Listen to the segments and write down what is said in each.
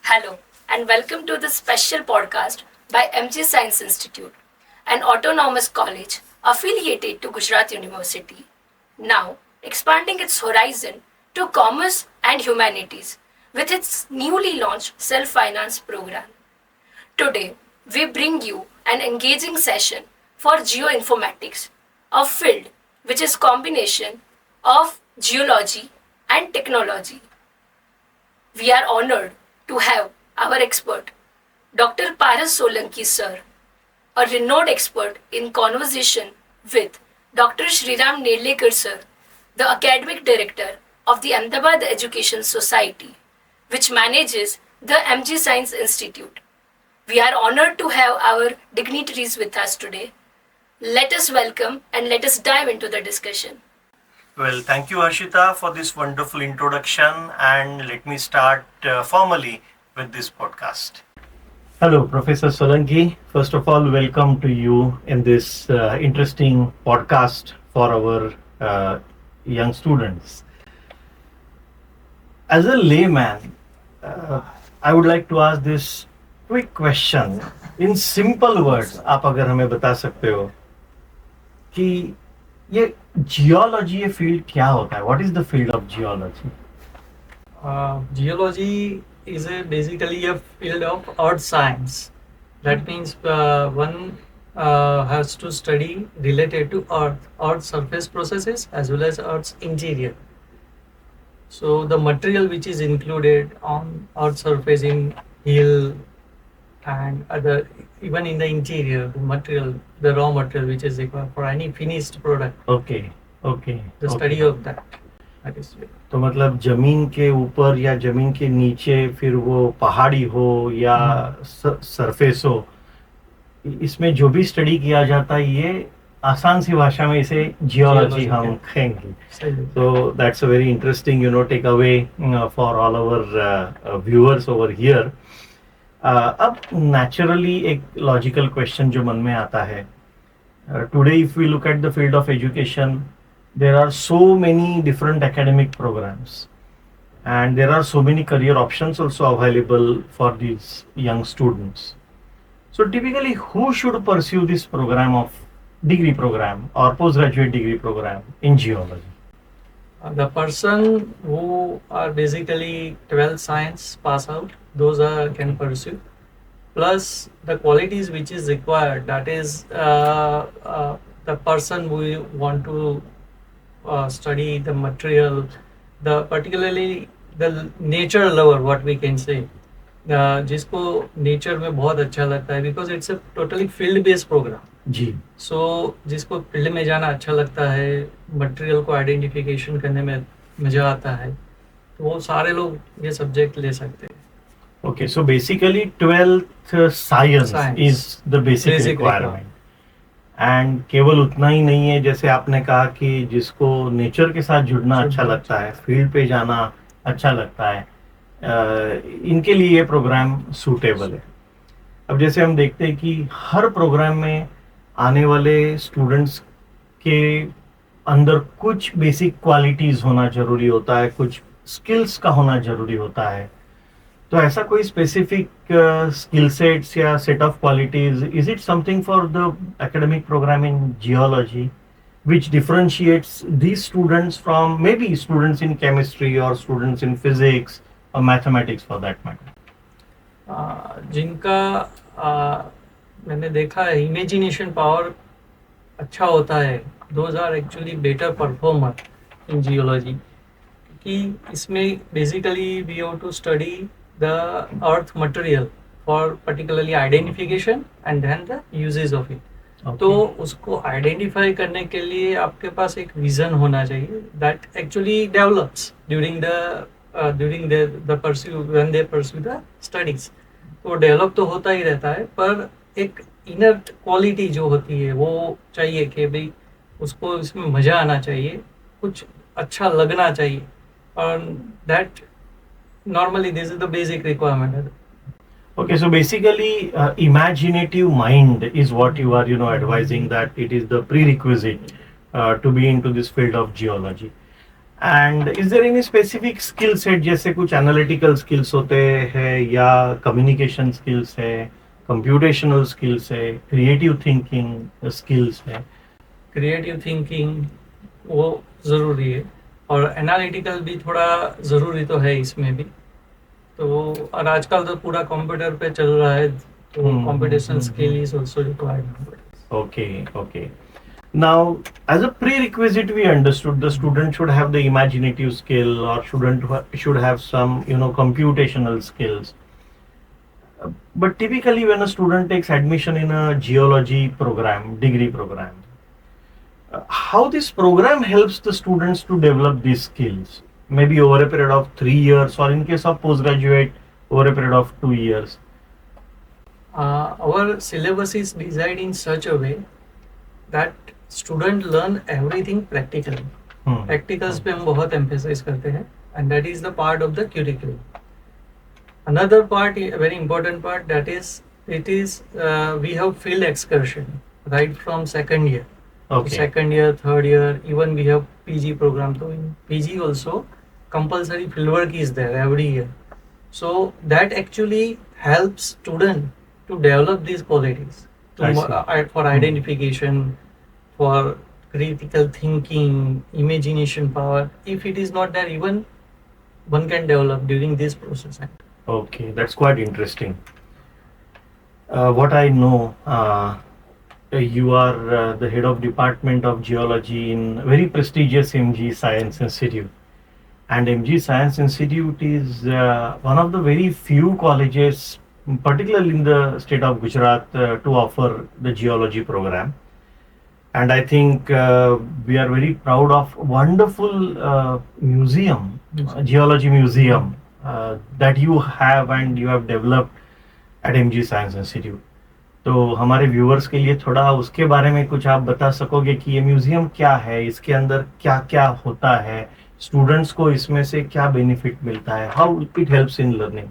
Hello, and welcome to this special podcast by MG Science Institute, an autonomous college affiliated to Gujarat University, now expanding its horizon to commerce and humanities with its newly launched self finance program. Today, we bring you an engaging session for geoinformatics, a field which is combination of geology and technology. We are honored to have our expert, Dr. Paras Solanki sir, a renowned expert in conversation with Dr. Sriram Nedlekar sir, the academic director of the Ahmedabad Education Society, which manages the MG Science Institute. We are honored to have our dignitaries with us today. Let us welcome and let us dive into the discussion. Well, thank you, Harshita, for this wonderful introduction. And let me start formally with this podcast. Hello, Professor Solanki. First of all, welcome to you in this interesting podcast for our young students. As a layman, I would like to ask this quick question in simple words. आप अगर हमें बता सकते हो कि ये geology ये field क्या होता है? What is the field of geology? Geology is basically a field of earth science. That means one has to study related to earth surface processes as well as Earth's interior. So the material which is included on Earth surface in hill and other, even in the interior, the material, the raw material which is required for any finished product. Okay okay The study of that. That is it. तो मतलब जमीन के ऊपर या जमीन के नीचे, फिर वो पहाड़ी हो या सरफेस हो, इसमें जो भी स्टडी किया जाता है ये आसान सी भाषा में इसे जियोलॉजी हम कहेंगे. So that's a very interesting takeaway for all our viewers over here. अब naturally एक logical question जो मन में आता है, today if we look at the field of education, there are so many different academic programs and there are so many career options also available for these young students. So typically who should pursue this program of degree program or postgraduate degree program in geology? The person who are basically 12th science pass out, those can pursue. Plus the qualities which is required, that is the person who want to study the material, the particularly the nature lover, what we can say, जिसको nature में बहुत अच्छा लगता है, because it's a totally field based program. Ji. So जिसको field में जाना अच्छा लगता है, मटेरियल को आइडेंटिफिकेशन करने में मजा आता है, तो वो सारे लोग ये सब्जेक्ट ले सकते हैं. Okay, so basically 12th science is the basic requirement. And केवल उतना ही नहीं है, जैसे आपने कहा कि जिसको नेचर के साथ जुड़ना अच्छा लगता है, फील्ड पे जाना अच्छा लगता है, इनके लिए ये प्रोग्राम सूटेबल है. अब जैसे हम देखते हैं कि हर प्रोग्राम में आने वाले स्टूडेंट्स के अंदर कुछ बेसिक क्वालिटीज होना जरूरी होता है, कुछ स्किल्स का होना जरूरी होता है. तो ऐसा कोई स्पेसिफिक स्किल सेट्स या set of qualities, is it something for the academic program in geology which differentiates these students from maybe students in chemistry or students in physics or mathematics for that matter? जिनका मैंने देखा है imagination power अच्छा होता है, those are actually better performer in geology. कि इसमें basically we have to study the earth material for particularly identification and then the uses of it. Okay. तो उसको आइडेंटिफाई करने के लिए आपके पास एक विजन होना चाहिए that actually develops during the pursue when they pursue the studies. तो डेवलप तो होता ही रहता है, पर एक इनर क्वालिटी जो होती है वो चाहिए कि भाई उसको इसमें मजा आना चाहिए, कुछ अच्छा लगना चाहिए, और that normally this is the basic requirement. Okay, so basically imaginative mind is what you are advising, that it is the prerequisite to be into this field of geology. And is there any specific skill set, जैसे कुछ analytical skills होते हैं या communication skills है, computational skills है, creative thinking skills है? Creative thinking वो ज़रूरी है, और एनालिटिकल भी थोड़ा ज़रूरी तो है इसमें भी। तो और आजकल तो पूरा कंप्यूटर पे चल रहा है, तो computation skill is also required. Okay. Now, as a prerequisite, we understood the student should have the imaginative skill, or should have some, computational skills. But typically, when a student takes admission in a geology program, degree program, how this program helps the students to develop these skills? Maybe over a period of 3 years, or in case of postgraduate, over a period of 2 years. Our syllabus is designed in such a way that student learn everything practically. Practicals पे हम बहुत emphasize करते हैं, and that is the part of the curriculum. Another part, a very important part, that is we have field excursion right from second year. Okay. Second year, third year, even we have PG program. So in PG also compulsory fieldwork is there every year. So that actually helps student to develop these qualities for identification, for critical thinking, imagination power. If it is not there, even one can develop during this process. Okay, that's quite interesting. What I know, you are the head of Department of Geology in very prestigious MG Science Institute. And MG Science Institute is one of the very few colleges, particularly in the state of Gujarat, to offer the geology program. And I think we are very proud of wonderful museum, geology museum that you have and you have developed at MG Science Institute. तो हमारे viewers के लिए थोड़ा उसके बारे में कुछ आप बता सकोगे कि ये म्यूजियम क्या है, इसके अंदर क्या क्या होता है, स्टूडेंट्स को इसमें से क्या बेनिफिट मिलता है, how it helps in learning?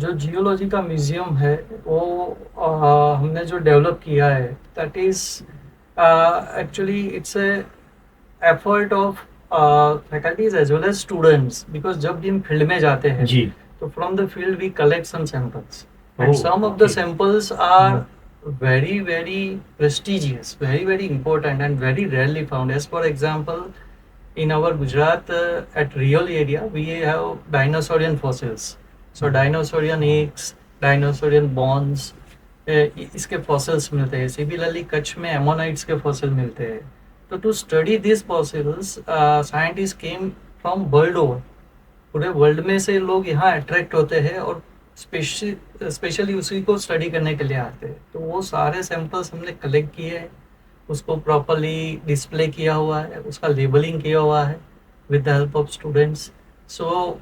जो जियोलॉजी का म्यूजियम है वो हमने जो डेवलप किया है, that is actually it's a effort of faculties as well as students, because जब भी हम फील्ड में जाते हैं जी, तो from the field we collect some samples, and some of the samples are very very prestigious, very very important and very rarely found. As for example, in our Gujarat at Rioli area we have dinosaurian fossils. So dinosaurian eggs, dinosaurian bones, इसके fossils मिलते हैं. Similarly Kutch में ammonites के fossils मिलते हैं. तो to study these fossils scientists came from world over. पूरे world में से लोग यहाँ अट्रैक्ट होते हैं और स्पेशली उसी को स्टडी करने के लिए आते हैं. तो वो सारे सैंपल्स हमने कलेक्ट किए हैं, उसको प्रॉपरली डिस्प्ले किया हुआ है, उसका लेबलिंग किया हुआ है with the help of students. So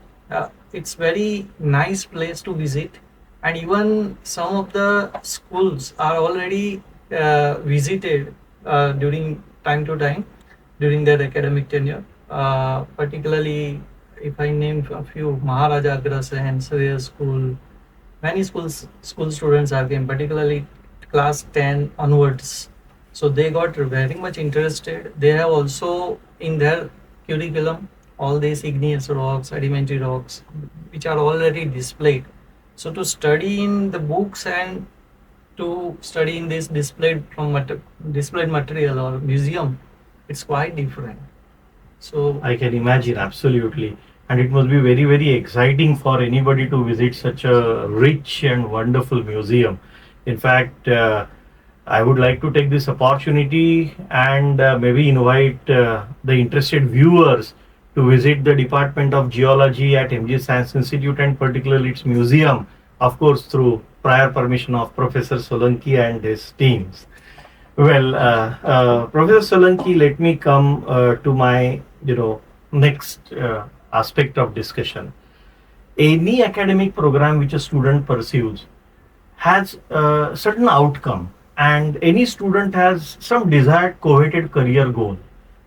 it's very nice place to visit, and even some of the schools are already visited during time to time during their academic tenure. Particularly if I name a few, Maharaja Agrasen, Surya School, many school students are came, particularly class 10 onwards. So they got very much interested. They have also in their curriculum all these igneous rocks, sedimentary rocks, which are already displayed. So to study in the books and to study in this displayed material or museum, it's quite different. So I can imagine, absolutely. And it must be very, very exciting for anybody to visit such a rich and wonderful museum. In fact, I would like to take this opportunity and maybe invite the interested viewers to visit the Department of Geology at MG Science Institute, and particularly its museum, of course, through prior permission of Professor Solanki and his teams. Well, Professor Solanki, let me come to my, next aspect of discussion. Any academic program which a student pursues has a certain outcome, and any student has some desired coveted career goal.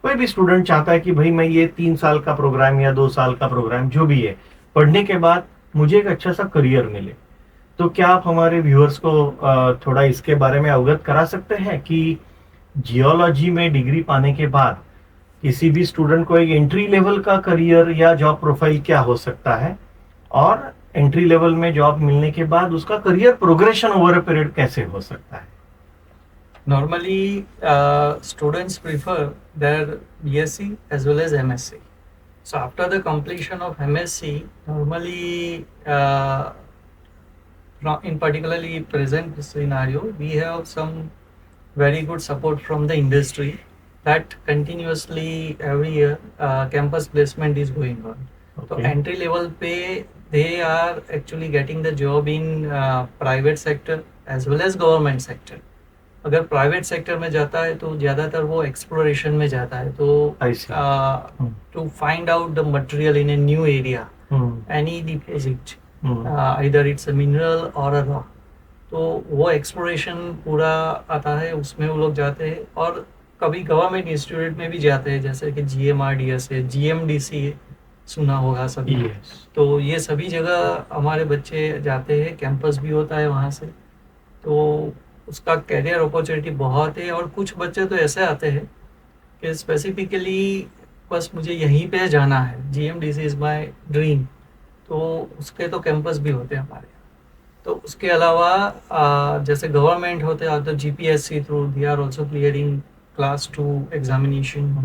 कोई भी student चाहता है कि भाई मैं ये 3 साल का प्रोग्राम या 2 साल का प्रोग्राम जो भी है पढ़ने के बाद मुझे एक अच्छा सा करियर मिले. तो क्या आप हमारे व्यूअर्स को थोड़ा इसके बारे में अवगत करा सकते हैं कि जियोलॉजी में डिग्री पाने के बाद किसी भी स्टूडेंट को एक एंट्री लेवल का करियर या जॉब प्रोफाइल क्या हो सकता है, और एंट्री लेवल में जॉब मिलने के बाद उसका career progression over a period कैसे हो सकता है? Normally, students prefer their BSc as well as MSc. So after the completion of MSc, normally, in particularly present scenario, we have some very good support from the industry that continuously every year campus placement is going on. So Okay. entry level pay, they are actually getting the job in private sector as well as government sector. अगर private sector में जाता है तो ज़्यादातर वो exploration में जाता है, तो I see. To find out the material in a new area, any deposit, either it's a mineral or a rock, तो वो एक्सप्लोरेशन पूरा आता है, उसमें वो लोग जाते हैं। और कभी गवर्नमेंट इंस्टीट्यूट में भी जाते हैं, जैसे कि GMRDS है, GMDC है, सुना होगा सभी। Yes. तो ये सभी जगह हमारे बच्चे जाते हैं, कैंपस भी होता है वहाँ से, तो उसका कैरियर अपॉर्चुनिटी बहुत है। और कुछ बच्चे तो ऐसे आते हैं कि स्पेसिफिकली बस मुझे यहीं पे जाना है, GMDC इज़ माय ड्रीम, तो उसके तो कैंपस भी होते हैं हमारे यहाँ। तो उसके अलावा जैसे गवर्नमेंट होते हैं तो GPSC through they are also clearing class 2 examination,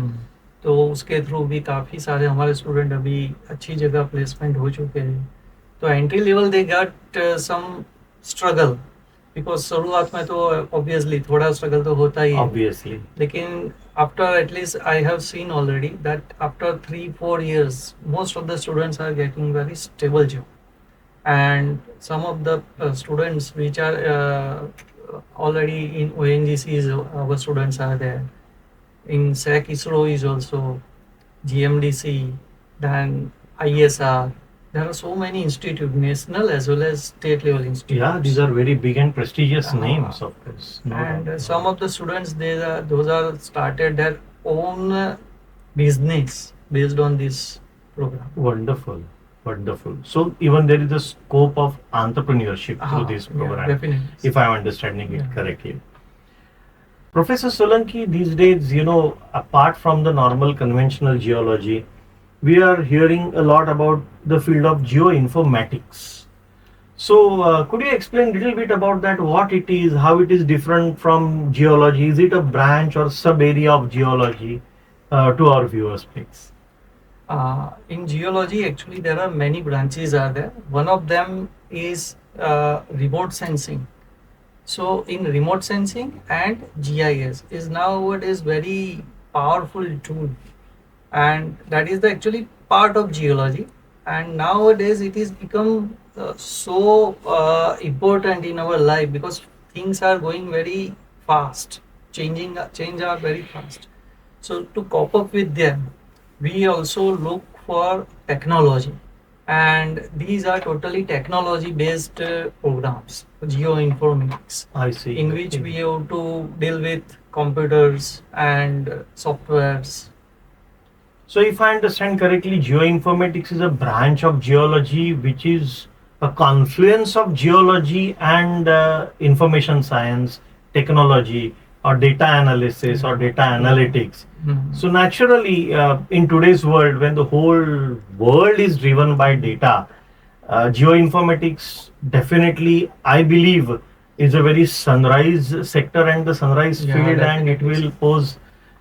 तो उसके थ्रू भी काफ़ी सारे हमारे स्टूडेंट अभी अच्छी जगह प्लेसमेंट हो चुके हैं। तो entry level they got some struggle, because शुरुआत में तो ऑब्वियसली थोड़ा स्ट्रगल तो होता ही है, Obviously. लेकिन after at least I have seen already that after 3-4 years most of the students are getting very stable job, and some of the students which are already in ONGCs, our students are there, in SAC ISRO is also, GMDC, then ISR. There are so many institutes, national as well as state level institutes. Yeah, these are very big and prestigious names, of course. No And doubt. some of the students, those are started their own business based on this program. Wonderful, wonderful. So even there is a scope of entrepreneurship through this Yeah, program, definitely. if I am understanding it Yeah. correctly. Professor Solanki, these days, apart from the normal conventional geology, we are hearing a lot about the field of geoinformatics. So, could you explain a little bit about that? What it is, how it is different from geology? Is it a branch or sub area of geology? To our viewers, please. In geology, actually, there are many branches are there. One of them is remote sensing. So, in remote sensing and GIS is nowadays very powerful tool, and that is the actually part of geology. And nowadays it is become so important in our life, because things are going very fast, change are very fast. So to cope up with them, we also look for technology, and these are totally technology based programs, geoinformatics, I see. in which we have to deal with computers and softwares. So, if I understand correctly, geoinformatics is a branch of geology which is a confluence of geology and information science, technology, or data analysis or data analytics. So, naturally, in today's world, when the whole world is driven by data, geoinformatics definitely, I believe, is a very sunrise sector and the sunrise Yeah, field, and it definitely. will pose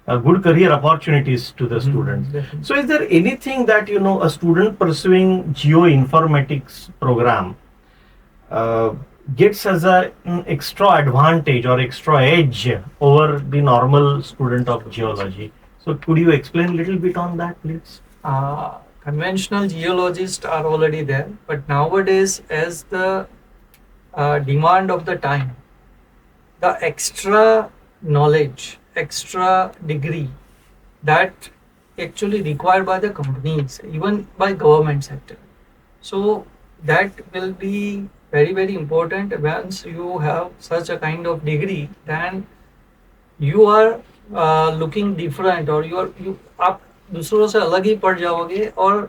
good career opportunities to the students. Definitely. So, is there anything that a student pursuing geoinformatics program gets as an extra advantage or extra edge over the normal student of geology? So, could you explain a little bit on that, please? Conventional geologists are already there, but nowadays, as the demand of the time, the extra knowledge, extra degree that actually required by the companies, even by government sector. So that will be very, very important. Once you have such a kind of degree, then you are looking different, or you आप दूसरों से अलग ही पड़ जाओगे, और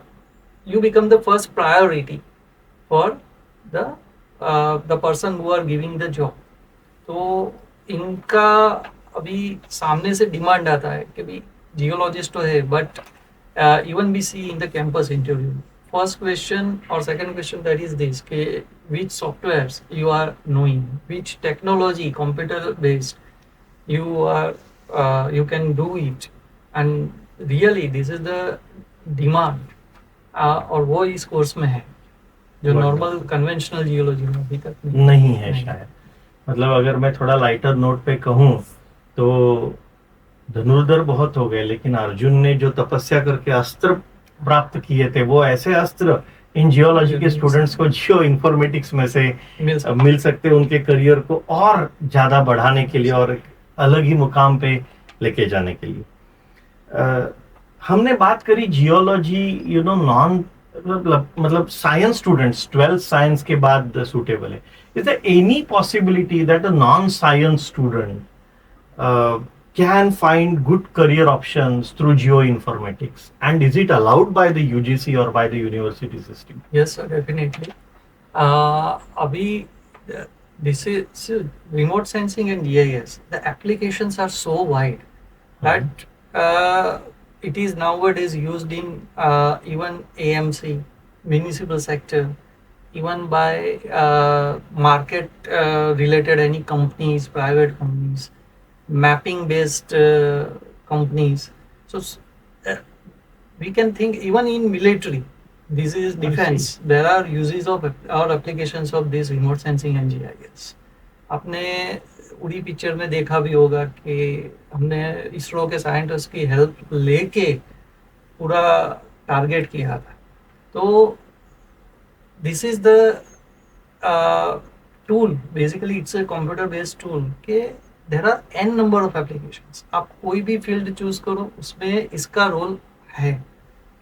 you become the first priority for the person who are giving the job. तो इनका अभी सामने से डिमांड आता है कि भाई जियोलॉजिस्ट तो है, but even we see in the campus interview, first question or second question that is this, which softwares you are knowing, which technology computer based you can do it, and really this is the demand, और वो इस course में है जो normal conventional geology में अभी तक नहीं है शायद। मतलब अगर मैं थोड़ा लाइटर नोट पे कहूँ तो धनुर्धर बहुत हो गए, लेकिन अर्जुन ने जो तपस्या करके अस्त्र प्राप्त किए थे वो ऐसे अस्त्र इन जियोलॉजी के स्टूडेंट्स को जियो इन्फॉर्मेटिक्स में से मिल सकते हैं उनके करियर को और ज्यादा बढ़ाने के लिए और अलग ही मुकाम पे लेके जाने के लिए। हमने बात करी जियोलॉजी, यू नो, नॉन मतलब साइंस स्टूडेंट्स 12th साइंस के बाद सूटेबल है। Is there any possibility that a non science student can find good career options through geoinformatics, and is it allowed by the UGC or by the university system? Yes sir, definitely. Abhi this is remote sensing and GIS, the applications are so wide that it is nowadays used in even AMC, municipal sector, even by market related any companies, private companies, mapping based companies. So we can think even in military, this is defense, there are uses of or applications of this remote sensing and GIS. आपने उड़ी picture में देखा भी होगा कि हमने इसरो के scientist की हेल्प लेके पूरा टारगेट किया था। तो this is the tool, basically it's a computer based tool के there are n number of applications. आप कोई भी फील्ड चूज करो उसमें इसका रोल है।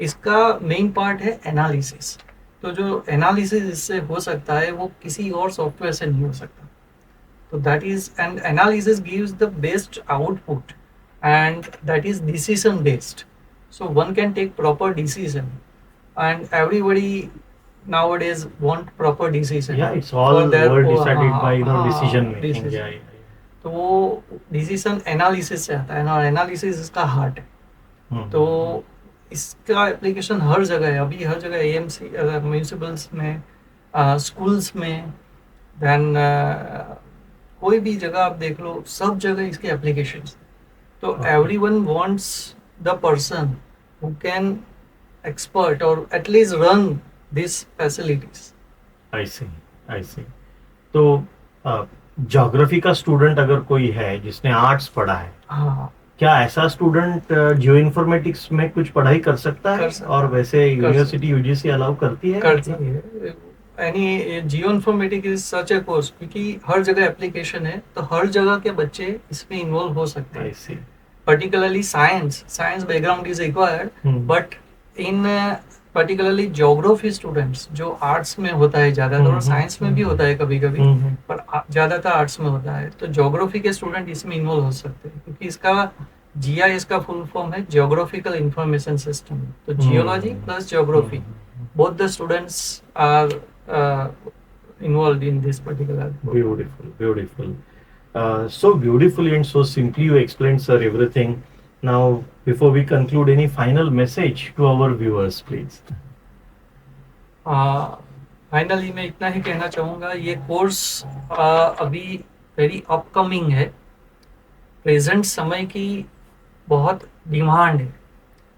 इसका मेन पार्ट है एनालिसिस। तो जो एनालिसिस इससे हो सकता है वो किसी और सॉफ्टवेयर से नहीं हो सकता। तो that is, and analysis gives the best output and that is decision based. So one can take proper decision, and everybody nowadays want proper decision. Yeah, it's all were decided by decision making. Yeah. तो वो decision analysis से आता है ना, analysis इसका heart है। तो इसका एप्लीकेशन हर जगह है, अभी हर जगह एएमसी, म्यूनिसिपल्स में, स्कूल्स में, देन कोई भी जगह आप देख लो, सब जगह इसके एप्लीकेशंस। तो everyone wants the person who can expert or at least run these facilities. I see. तो ज्योग्राफी का स्टूडेंट अगर कोई है जिसने आर्ट्स पढ़ा है, क्या ऐसा स्टूडेंट जियो इन्फॉर्मेटिक्स में कुछ पढ़ाई कर सकता है? और वैसे यूनिवर्सिटी यूजीसी अलाउ करती है? Any geo informatics is such A course, क्योंकि हर जगह एप्लीकेशन है, तो हर जगह के बच्चे इसमें इन्वॉल्व हो सकते हैं। Particularly science background is required, but in particularly geography students जो आर्ट्स में होता है ज़्यादातर, और साइंस में भी होता है कभी कभी, पर ज़्यादातर आर्ट्स में होता है, तो ज्योग्राफी के स्टूडेंट इसमें इन्वॉल्व हो सकते हैं, क्योंकि इसका GIS का फुल फॉर्म है जियोग्राफिकल इंफॉर्मेशन सिस्टम। तो geology plus geography, both the students are involve in this particular. Beautiful. So beautifully and so simply you explained, sir, everything. Now, before we conclude, any final message to our viewers, please? Finally मैं इतना ही कहना चाहूँगा, ये course अभी very upcoming है। Present समय की बहुत डिमांड है।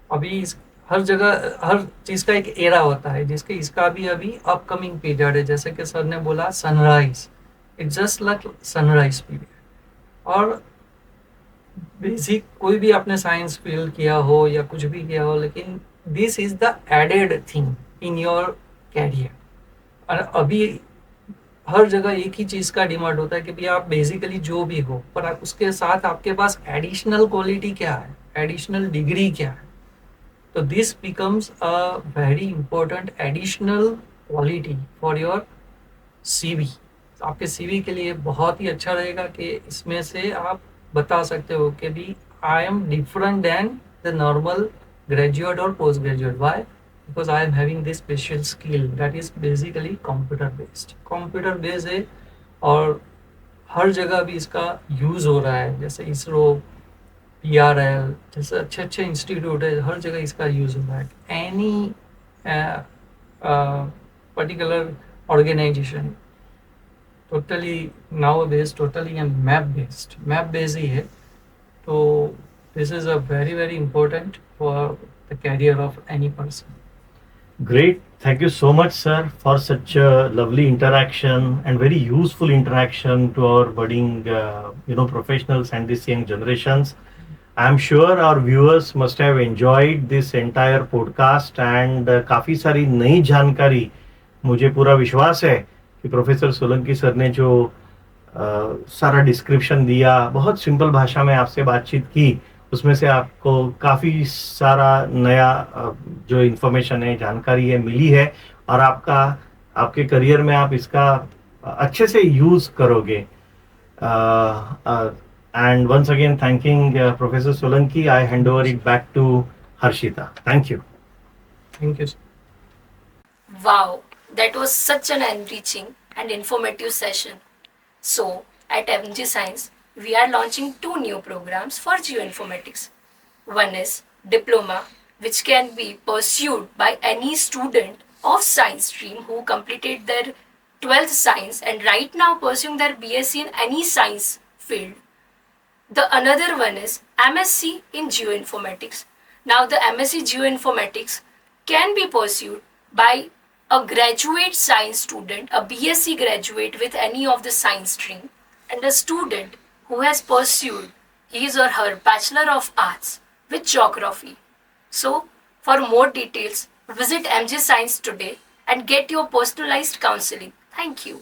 अभी हर जगह हर चीज़ का एक एरा होता है, जिसके इसका भी अभी अपकमिंग पीरियड है। जैसे कि सर ने बोला sunrise, it's just like sunrise period. और बेसिक कोई भी आपने साइंस फील किया हो या कुछ भी किया हो, लेकिन this is the added thing in your career. और अभी हर जगह एक ही चीज़ का डिमांड होता है कि भैया आप बेसिकली जो भी हो, पर उसके साथ आपके पास एडिशनल क्वालिटी क्या है, एडिशनल डिग्री क्या है। तो this becomes a very important additional quality for your CV। आपके CV के लिए बहुत ही अच्छा रहेगा कि इसमें से आप बता सकते हो कि भी I am different than the normal graduate और post graduate. Why? Because I am having this special skill that is basically computer based है, और हर जगह भी इसका यूज़ हो रहा है। जैसे इसरो, PRL, जैसे अच्छे अच्छे इंस्टीट्यूट है, हर जगह इसका यूज हो रहा है. Any particular organisation totally now based, totally map based ही है. तो this is a very very important for the career of any person. Great. Thank you so much, sir, for such a lovely interaction and very useful interaction to our budding, professionals and this young generations. I'm sure our viewers must have enjoyed this entire podcast and काफ़ी सारी नई जानकारी, मुझे पूरा विश्वास है कि professor Solanki sir ने जो सारा डिस्क्रिप्शन दिया, बहुत सिंपल भाषा में आपसे बातचीत की, उसमें से आपको काफ़ी सारा नया जो इन्फॉर्मेशन है, जानकारी है, मिली है और आपके करियर में आप इसका अच्छे से यूज़ करोगे. And once again, thanking Professor Solanki, I hand over it back to Harshita. Thank you. Thank you. Wow, that was such an enriching and informative session. So, at MG Science, we are launching 2 new programs for geoinformatics. One is Diploma, which can be pursued by any student of science stream who completed their 12th science and right now pursuing their BSc in any science field. The another one is MSc in Geoinformatics. Now the MSc Geoinformatics can be pursued by a graduate science student, a BSc graduate with any of the science stream, and a student who has pursued his or her Bachelor of Arts with Geography. So, for more details, visit MG Science today and get your personalized counseling. Thank you.